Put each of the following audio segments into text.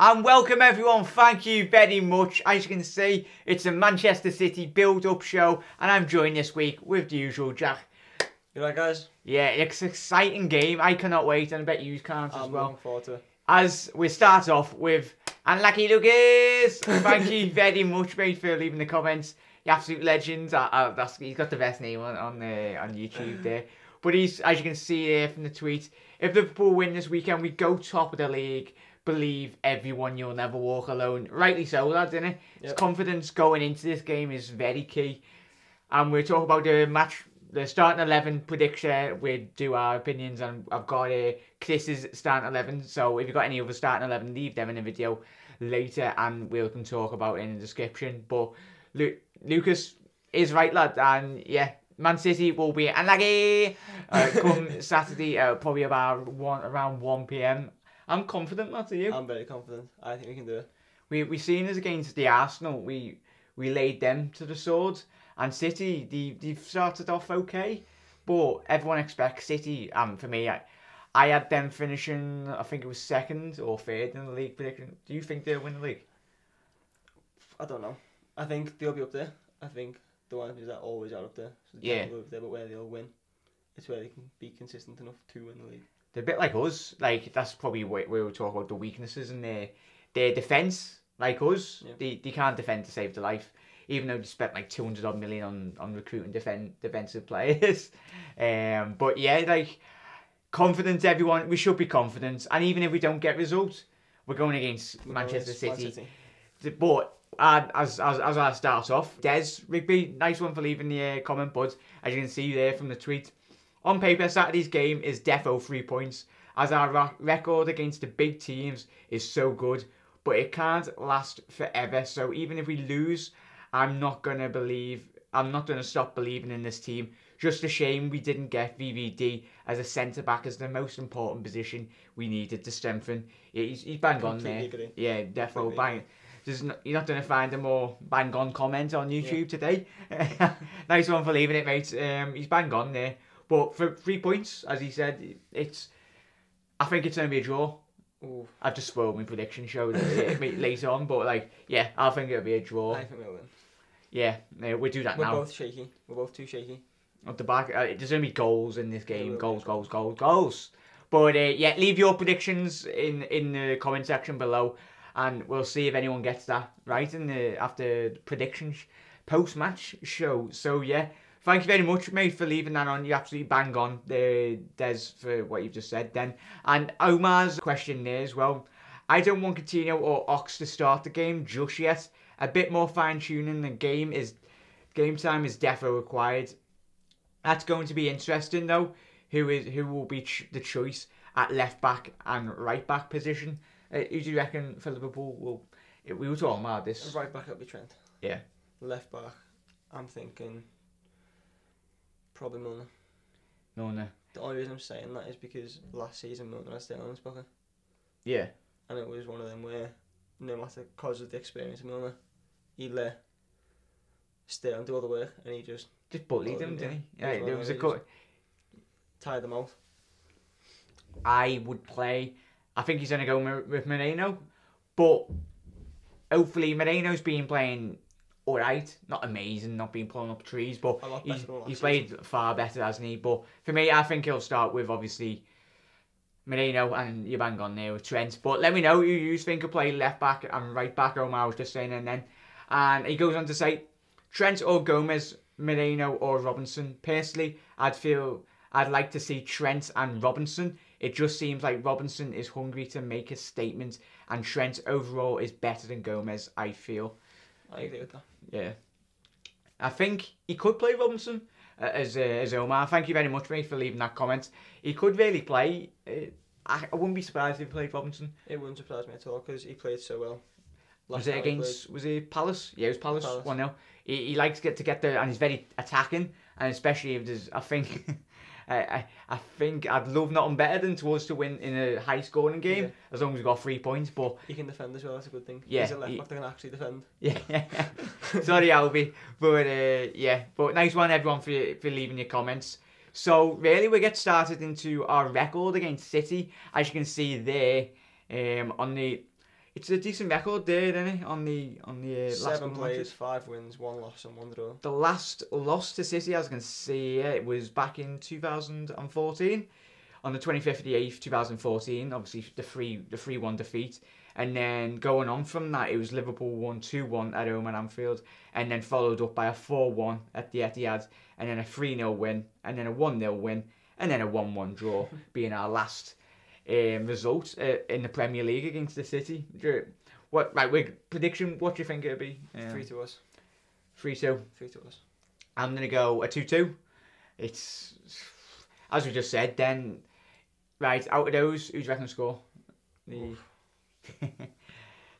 And welcome everyone, thank you very much. As you can see, it's a Manchester City build-up show, and I'm joined this week with the usual Jack. You right, guys? Yeah, it's an exciting game. I cannot wait, and I bet you can't as well. I'm looking forward to it. As we start off with Unlucky Lucas. Thank you very much, mate, for leaving the comments. The absolute legend. He's got the best name on YouTube there. But he's, as you can see there from the tweet, if Liverpool win this weekend, we go top of the league. Believe everyone, you'll never walk alone. Rightly so, lads, innit? His confidence going into this game is very key. And we're talking about the match, the starting 11 prediction. We do our opinions, and I've got Chris's starting 11. So if you've got any other starting 11, leave them in the video later, and we can talk about it in the description. But Lucas is right, lad, and yeah, Man City will be unlucky come Saturday, probably about around 1 PM. I'm confident, lads, are you? I'm very confident. I think we can do it. We seen us against the Arsenal. We laid them to the sword. And City, they've started off okay. But everyone expects City. For me, I had them finishing, I think it was second or third in the league prediction. Do you think they'll win the league? I don't know. I think they'll be up there. I think the ones that always are up there. So yeah. Up there, but where they'll win, it's where they can be consistent enough to win the league. They're a bit like us. Like, that's probably where we were talking about the weaknesses in their defence. Like us, they can't defend to save their life. Even though they spent like 200 odd million on recruiting defensive players. But yeah, like, confidence, everyone. We should be confident. And even if we don't get results, we're going against Manchester City. But as I start off, Des Rigby, nice one for leaving the comment, bud. As you can see there from the tweet. On paper, Saturday's game is defo 3 points, as our record against the big teams is so good, but it can't last forever. So even if we lose, I'm not gonna stop believing in this team. Just a shame we didn't get VVD as a centre back as the most important position we needed to strengthen. He's bang on there. Agree. Yeah, defo bang. You're not going to find a more bang on comment on YouTube today. Nice one for leaving it, mate. He's bang on there. But for 3 points, as he said, I think it's going to be a draw. Ooh. I've just spoiled my prediction show later on, but like, yeah, I think it'll be a draw. I think we'll win. Yeah, we'll do that now. We're both shaky. We're both too shaky. At the back, there's going to be goals in this game. Goals. But yeah, leave your predictions in the comment section below, and we'll see if anyone gets that right in after the predictions post-match show. So yeah. Thank you very much, mate, for leaving that on. You absolutely bang on, Des, for what you've just said then. And Omar's question there as well. I don't want Coutinho or Ox to start the game just yet. A bit more fine-tuning than game time is defo required. That's going to be interesting, though. Who will be the choice at left-back and right-back position? Who do you reckon for Liverpool will... We were talking about this. Right-back, it'll be Trent. Yeah. Left-back, I'm thinking... Probably Milner. The only reason I'm saying that is because last season Milner had Sterling's pocket. Yeah. And it was one of them where, no matter because of the experience of Milner, he let Sterling do all the work, and he just bullied him, didn't he? Yeah, there was a cut. Tired them out. I would play. I think he's going to go with Moreno, but hopefully Moreno's been playing alright, not amazing, not been pulling up trees, but he's played far better, hasn't he? But for me, I think he'll start with obviously Moreno, and you bang on there with Trent. But let me know who you think will play left back and right back. Omar was just saying, and he goes on to say Trent or Gomez, Moreno or Robinson. Personally, I'd like to see Trent and Robinson. It just seems like Robinson is hungry to make a statement, and Trent overall is better than Gomez, I feel. I agree with that. Yeah. I think he could play Robinson as Omar. Thank you very much, mate, for leaving that comment. He could really play. I wouldn't be surprised if he played Robinson. It wouldn't surprise me at all because he played so well. Was it Palace? Yeah, it was Palace. 1-0. He likes to get there, and he's very attacking, and especially if there's, I think... I think I'd love nothing better than towards to win in a high scoring game, as long as we've got 3 points. But he can defend as well, that's a good thing. Yeah, he's a left back that can actually defend. Yeah. Sorry, Albie. But yeah. But nice one, everyone, for leaving your comments. So really we get started into our record against City. As you can see there, on the It's a decent record there, isn't it? On the last 7 couple of players, matches. 5 wins, 1 loss and 1 draw. The last loss to City, as I can see, it was back in 2014, on the 25th of the 8th, 2014. Obviously, the 3-1 defeat, and then going on from that, it was Liverpool won 2-1 at home at Anfield, and then followed up by a 4-1 at the Etihad, and then a 3-0 win, and then a 1-0 win, and then a 1-1 draw, being our last result in the Premier League against the City. Prediction? What do you think it'll be? 3 to us. 3-2. 3 to us. I'm gonna go a 2-2. It's as we just said. Then, right out of those, who do you reckon score?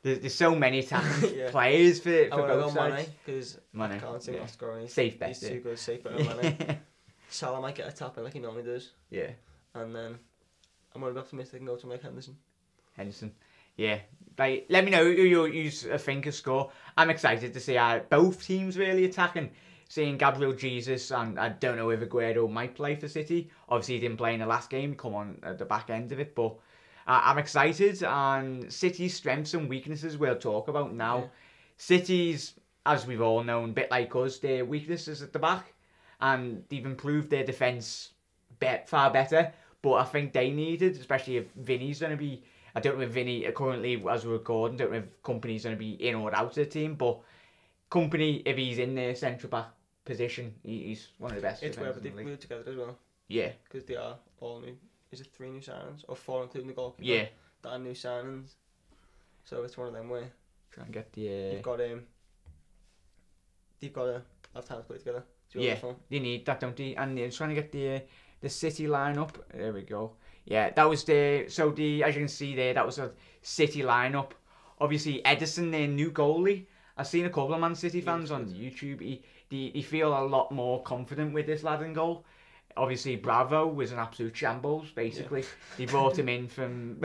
There's so many attacking Yeah. players for both sides. Mane, because I can't see him not scoring. Safe bet. He's too good. Safe bet on Mane. Salah might get a tap in like he normally does. Yeah. And then I'm going to be optimistic and go to Mike Henderson. Yeah. Like, let me know who you think will score. I'm excited to see both teams really attacking. Seeing Gabriel Jesus, and I don't know if Aguero might play for City. Obviously, he didn't play in the last game. Come on at the back end of it, but I'm excited. And City's strengths and weaknesses we'll talk about now. Yeah. City's, as we've all known, a bit like us, their weaknesses at the back, and they've improved their defence far better. But I think they needed, especially if Vinny's going to be. I don't know if Vinny, currently as we're recording, don't know if Company's going to be in or out of the team, but Company, if he's in their central back position, he's one of the best. It's where they've moved together as well. Yeah. Because they are all new. Is it 3 new signings? Or 4 including the goalkeeper? Yeah. That are new signings. So it's one of them where Try and get the. you've got to have time to play together. Yeah, they need that, don't they? And they're trying to get the City lineup. There we go. Yeah, that was as you can see there, that was a City lineup. Obviously, Edison, their new goalie. I've seen a couple of Man City fans on YouTube. They feel a lot more confident with this lad in goal. Obviously, Bravo was an absolute shambles, basically. Yeah. They brought him in from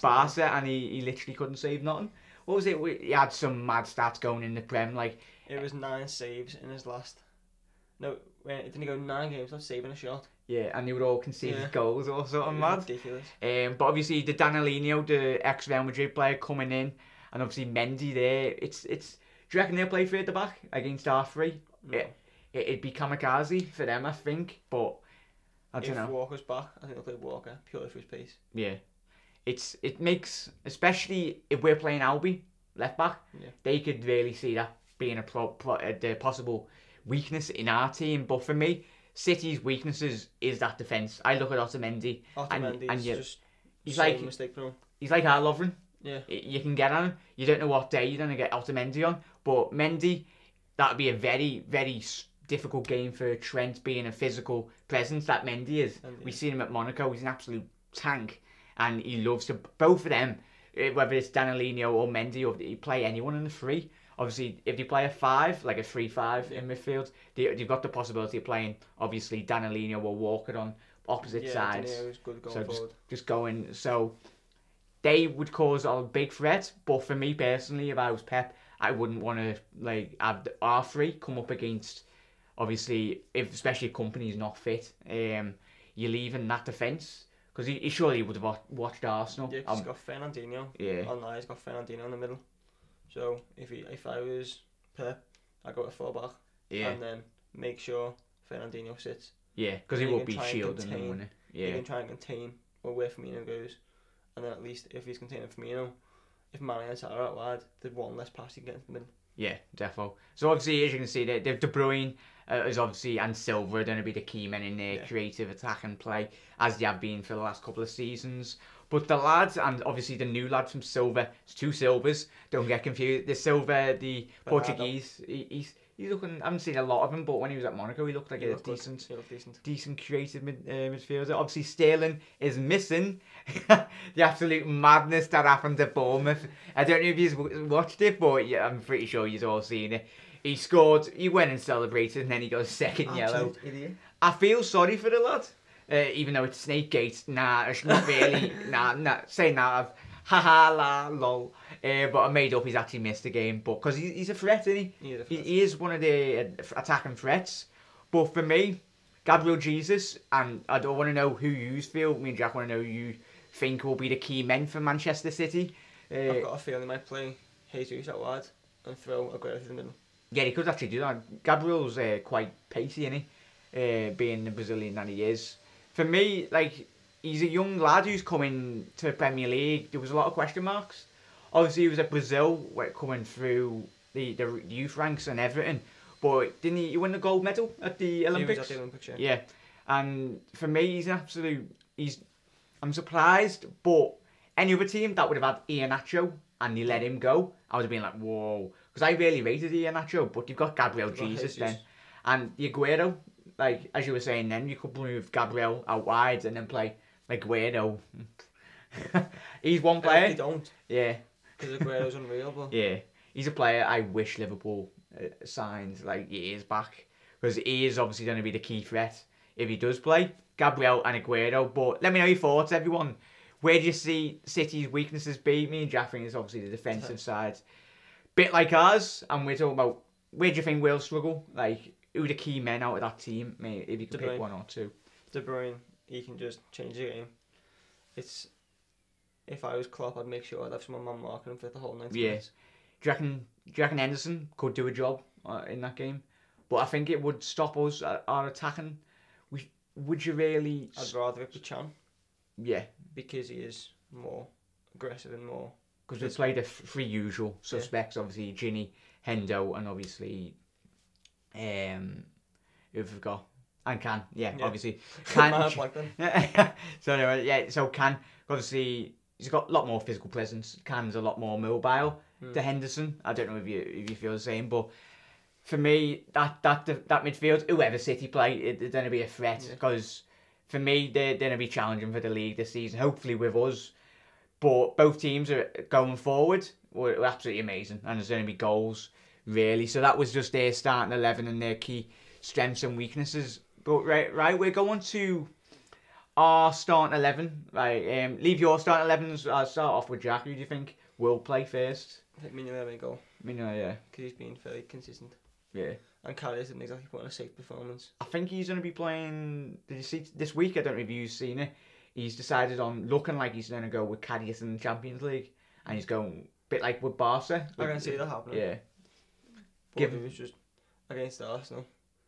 Barca, and he literally couldn't save nothing. What was it? He had some mad stats going in the Prem. It was 9 saves in his last. No, didn't he go 9 games without saving a shot? Yeah, and they were all conceded goals or something mad. Ridiculous. But obviously, the Danilino, the ex-Real Madrid player, coming in, and obviously Mendy there. Do you reckon they'll play 3 at the back against R3? No. It'd be kamikaze for them, I think, but I don't know. If Walker's back, I think they'll play Walker purely for his pace. Yeah. It makes, especially if we're playing Albi, left back, they could really see that being the possible weakness in our team. But for me, City's weaknesses is that defence. I look at Otamendi, and he's like mistake prone. He's like our Lovren. Yeah. You can get on him. You don't know what day you're going to get Otamendi on. But Mendy, that would be a very, very difficult game for Trent, being a physical presence that Mendy is. We've seen him at Monaco. He's an absolute tank. And he loves to, both of them, whether it's Danilino or Mendy, or you play anyone in the 3. Obviously, if you play a 5, like a 3-5 in midfield, you've got the possibility of playing, obviously, Danilino or Walker on opposite sides. Yeah, good going forward. Just going. So they would cause a big threat. But for me personally, if I was Pep, I wouldn't want to have R3 come up against. Obviously, especially if Company's not fit, you're leaving that defence. Because he surely would have watched Arsenal. Yeah, he's got Fernandinho. Yeah. Online, he's got Fernandinho in the middle. So if I was Pep, I'd go to 4 back. Yeah. And then make sure Fernandinho sits. Yeah, because he will be shielding them, wouldn't he? Yeah. He can try and contain where Firmino goes. And then at least if he's containing Firmino, if Mane and Salah are out wide, there's one less pass he can get into the middle. Yeah, defo. So obviously, as you can see, De Bruyne is obviously, and Silva are going to be the key men in their creative attack and play, as they have been for the last couple of seasons. But the lads, and obviously the new lad from Silva, it's 2 Silvas, don't get confused. The Silva, the Portuguese, he's looking, I haven't seen a lot of him, but when he was at Monaco, he looked like a decent creative midfielder. Obviously, Sterling is missing the absolute madness that happened at Bournemouth. I don't know if you've watched it, but yeah, I'm pretty sure you've all seen it. He scored, he went and celebrated, and then he got a second yellow. Idiot. I feel sorry for the lad. Even though it's Snakegate, it's not really, saying that, haha, la, lol. But I made up he's actually missed the game, but because he's a threat, isn't he? He is one of the attacking threats. But for me, Gabriel Jesus, and I don't want to know who you feel, me and Jack want to know who you think will be the key men for Manchester City. I've got a feeling he might play Jesus out wide and throw Aguero through the middle. Yeah, he could actually do that. Gabriel's quite pacey, isn't he? Being the Brazilian that he is. For me, like, he's a young lad who's coming to the Premier League. There was a lot of question marks. Obviously, he was at Brazil, coming through the youth ranks and everything. But didn't he win the gold medal at the Olympics? He was at the Olympics, yeah. Yeah. And for me, he's an absolute... I'm surprised, but any other team that would have had Iheanacho and they let him go, I would have been like, whoa. Because I really rated Iheanacho, but you've got Gabriel Jesus then. And the Aguero, like, as you were saying then, you could move Gabriel out wide and then play like Aguero. He's one player. They don't. Yeah. Because Aguero's unreal, but... Yeah. He's a player I wish Liverpool signed, like, years back. Because he is obviously going to be the key threat if he does play. Gabriel and Aguero. But let me know your thoughts, everyone. Where do you see City's weaknesses be? Me and Jack think it's obviously the defensive side. Bit like ours, and we're talking about where do you think we'll struggle? Like, who are the key men out of that team? Maybe if you could pick one or two. De Bruyne, he can just change the game. It's... If I was Klopp, I'd make sure I'd have someone marking him for the whole 90 minutes. Do you reckon Henderson could do a job in that game? But I think it would stop us our attacking. Would you really... I'd rather it be Chan. Yeah. Because he is more aggressive and more... Because we played the three usual suspects, obviously Ginny, Hendo, and obviously... who've we got? And Can, obviously. Can. So anyway, so Can, obviously, he's got a lot more physical presence. Can's a lot more mobile to Henderson. I don't know if you feel the same, but for me, that midfield, whoever City play, it's going to be a threat because for me, they're going to be challenging for the league this season, hopefully with us. But both teams are going forward were absolutely amazing, and there's going to be goals, really. So that was just their starting 11 and their key strengths and weaknesses. But right, we're going to our starting 11. Right, leave your starting 11s. I'll start off with Jack. Who do you think will play first? I think Mignolet may go. Mignolet, yeah. Because he's been fairly consistent. Yeah. And Karius didn't exactly put on a safe performance. I think he's going to be playing... Did you see this week? I don't know if you've seen it. He's decided on looking like he's going to go with Karius in the Champions League. And he's going a bit like with Barca. I can see that happening. Yeah. But it was just against Arsenal.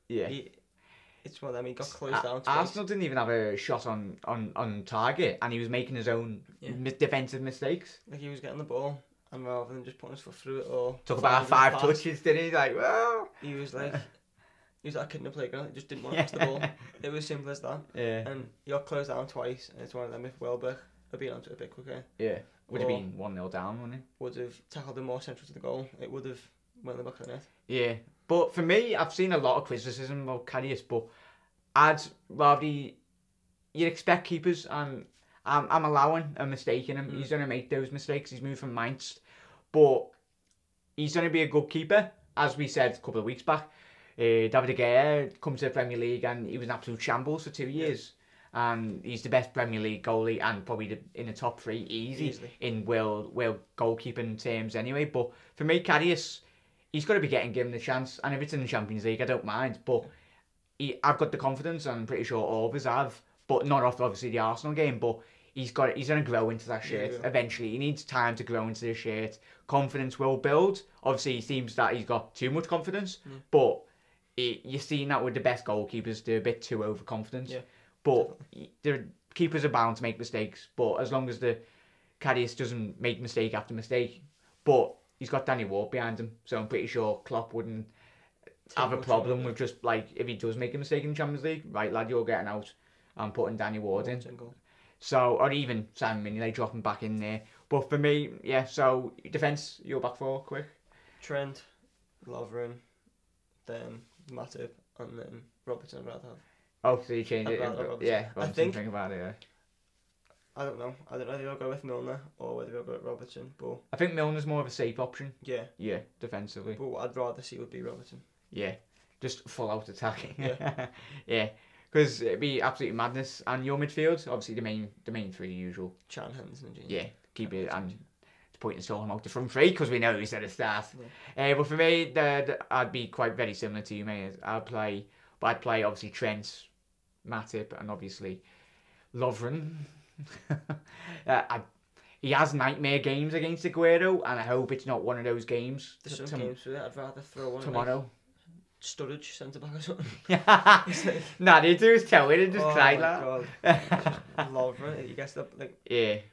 Yeah. It's one of them, he got closed down twice. Arsenal didn't even have a shot on target, and he was making his own defensive mistakes. Like, he was getting the ball, and rather than just putting his foot through it or... Took about 5 touches, didn't he? Like, well... He was like a kid in the playground, he just didn't want to pass the ball. It was simple as that. Yeah. And he got closed down twice, and it's one of them, if Welbeck had been onto it a bit quicker... Yeah. Would have been 1-0 down, wouldn't it? Would have tackled him more central to the goal. It would have went in the back of the net. Yeah. But for me, I've seen a lot of criticism about Karius, but I'd rather... You'd expect keepers, and I'm allowing a mistake in him. He's going to make those mistakes. He's moved from Mainz. But he's going to be a good keeper, as we said a couple of weeks back. David De Gea come to the Premier League, and he was an absolute shambles for 2 years. And he's the best Premier League goalie, and probably in the top 3 easily. In world goalkeeping terms anyway. But for me, Karius, he's got to be given the chance. And if it's in the Champions League, I don't mind. But I've got the confidence, and I'm pretty sure all of us have. But not off obviously the Arsenal game. But he's going to grow into that shirt eventually. He needs time to grow into the shirt. Confidence will build. Obviously, it seems that he's got too much confidence. But you're seeing that with the best goalkeepers. They're a bit too overconfident. Yeah. But the keepers are bound to make mistakes. But as long as the Karius doesn't make mistake after mistake. But he's got Danny Ward behind him. So I'm pretty sure Klopp wouldn't have a problem with just, like, if he does make a mistake in the Champions League, right, lad, you're getting out and putting Danny Ward in. So, or even Simon Mignolet dropping back in there. But for me, so defence, your back four, quick. Trent, Lovren, then Matip, and then Robertson I'd rather have. Oh, so you changed it? Yeah, I think about it, yeah. I don't know whether I'll go with Milner or whether I'll go with Robertson, but... I think Milner's more of a safe option. Yeah. Yeah, defensively. But what I'd rather see would be Robertson. Yeah, just full out attacking. Yeah. Yeah, because it'd be absolute madness. And your midfield, obviously the main 3 usual. Chan, Henderson and James. Yeah, keep it, and it's pointless talking about the front 3 because we know he's at the start. Yeah. But for me, I'd be quite very similar to you, mate. I'd play obviously Trent, Matip, and obviously Lovren. he has nightmare games against Aguero, and I hope it's not one of those games. There's some games where I'd rather throw one tomorrow. Sturridge centre back or something. Nah, they do his toe in and just cry like. Oh my god. Love it. He gets the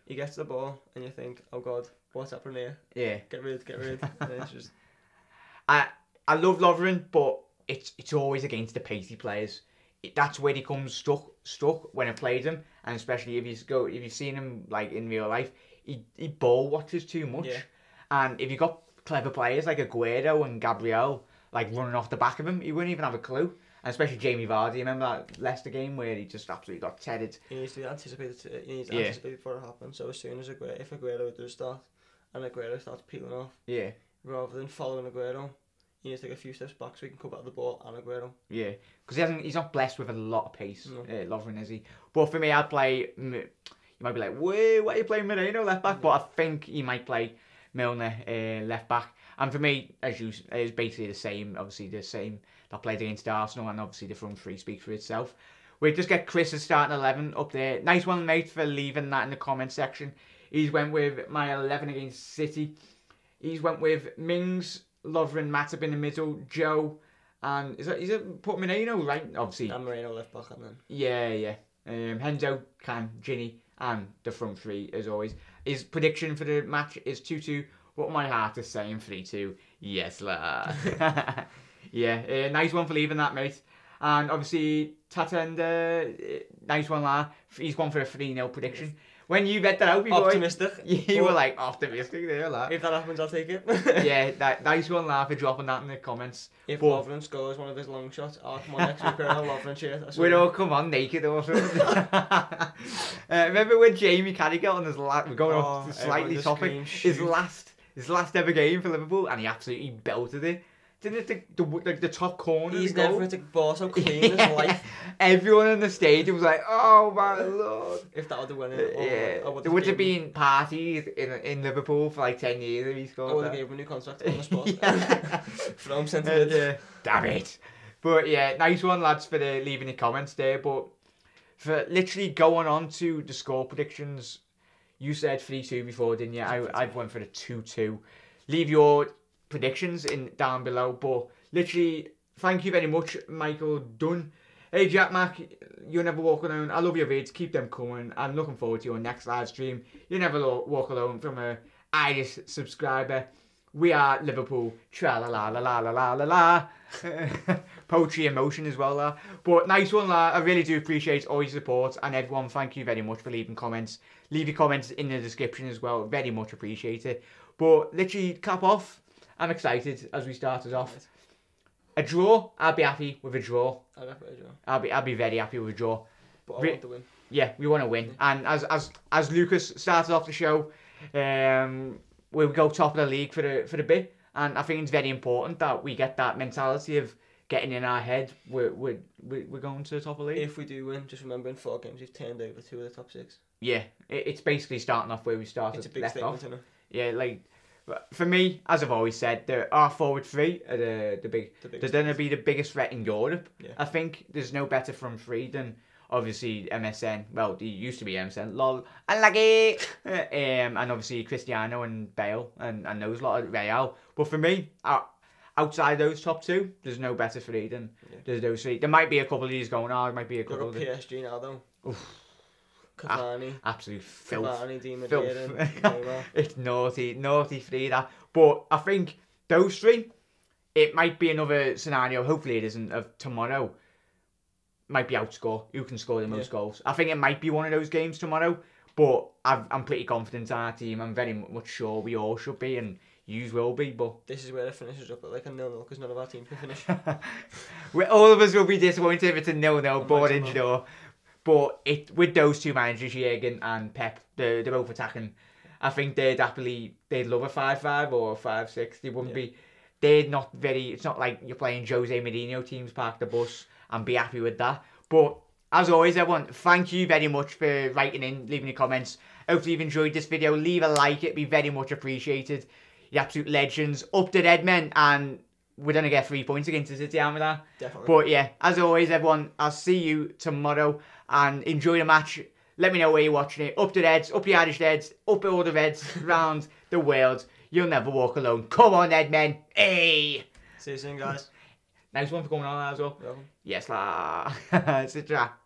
He gets the ball and you think, oh god, what's happening here? Yeah. Get rid. And it's just. I love Lovren, but it's always against the pacey players. That's where he comes stuck when I played him, and especially if you've seen him like in real life, he ball watches too much. Yeah. And if you got clever players like Aguero and Gabriel like running off the back of him, he wouldn't even have a clue. And especially Jamie Vardy, remember that Leicester game where he just absolutely got tedded. He needs to anticipate before it happens. So as soon as if Aguero does start, and Aguero starts peeling off, rather than following Aguero, he needs to take a few steps back so he can come out of the ball and Aguero. Yeah, because he's not blessed with a lot of pace, Lovren, is he? But for me, I'd play. You might be like, why are you playing Moreno left back? But I think he might play Milner left back. And for me, it's basically the same. Obviously, the same that played against Arsenal, and obviously the front three speaks for itself. We just get Chris's starting 11 up there. Nice one, mate, for leaving that in the comment section. He's went with my 11 against City. He's went with Mings, Lovren, Matip in the middle, Joe, and is it put Moreno right? Obviously. And Moreno left back, and then. Yeah. Hendo, Can, Ginny, and the front three as always. His prediction for the match is 2-2. What my heart is saying, 3-2. Yes, lad. Yeah, nice one for leaving that, mate. And obviously, Tatenda, nice one, lad. He's gone for a 3-0 prediction. When you read that out, boy, optimistic. You were like optimistic there, lad. If that happens, I'll take it. Yeah, nice one, lad, for dropping that in the comments. If Lovren scores one of his long shots, come on, next week we're in a Lovren shirt. We'd all come on naked or something. Remember when Jamie Carragher on his we're going off the slightly topic, his last ever game for Liverpool, and he absolutely belted it. Didn't it the top corner? He's never hit a ball so clean in his life. Everyone in the stadium was like, "Oh my lord!" If that would have won it, there would have been parties in Liverpool for like 10 years if he scored. I would have given him a new contract on the spot. From sentiment. Damn it! But yeah, nice one, lads, for leaving the comments there. But for literally going on to the score predictions, you said 3-2 before, didn't you? I've went for the 2-2. Leave your predictions down below, but literally thank you very much, Michael Dunn. Hey Jack Mac, you never walk alone. I love your vids, keep them coming. I'm looking forward to your next live stream. You never walk alone, from a Irish subscriber. We are Liverpool, tra la la la la la la la la. Poetry emotion as well, lah. But nice one, lah. I really do appreciate all your support, and everyone, thank you very much for leaving comments. Leave your comments in the description as well, very much appreciated. But literally, cap off. I'm excited as we started off. A draw, I'll be happy with a draw. I'll be very happy with a draw. But I want to win. Yeah, we want to win. And as Lucas started off the show, we'll go top of the league for the bit. And I think it's very important that we get that mentality of getting in our head. We're going to the top of the league. If we do win, just remember in 4 games we've turned over 2 of the top 6. Yeah, it's basically starting off where we started. It's a big statement, isn't it? Yeah, like. For me, as I've always said, our forward three are the big. They're going to be the biggest threat in Europe. Yeah. I think there's no better front three than obviously MSN. Well, they used to be MSN. Lol, unlucky. And obviously Cristiano and Bale and those lot of Real. But for me, outside those top 2, there's no better three than there's those 3. There might be a couple of these going on. There might be a couple of PSG now though. Oof. Cavani, absolute filth. Cavani, It's naughty 3 that. But I think those 3, it might be another scenario. Hopefully it isn't, of tomorrow. Might be outscore. Who can score the most goals? I think it might be one of those games tomorrow. But I'm pretty confident in our team. I'm very much sure we all should be, and yous will be. But this is where it finishes up at like a 0-0 because none of our teams can finish. All of us will be disappointed if it's a 0-0 boarding draw. But with those 2 managers, Jürgen and Pep, they're both attacking. I think they'd love a 5-5 or a 5-6. They wouldn't be. They're not very. It's not like you're playing Jose Mourinho teams, park the bus and be happy with that. But as always, everyone, thank you very much for writing in, leaving your comments. Hopefully you've enjoyed this video. Leave a like; it'd be very much appreciated. You're absolute legends. Up to dead men, and we're gonna get 3 points against City, aren't we? That. Definitely. But yeah, as always, everyone, I'll see you tomorrow. And enjoy the match. Let me know where you're watching it. Up the Reds, up the Irish Reds, up all the Reds around the world. You'll never walk alone. Come on, Edmen. Hey! See you soon, guys. Nice one for coming on as well. Welcome. Yes, la. It's a trap.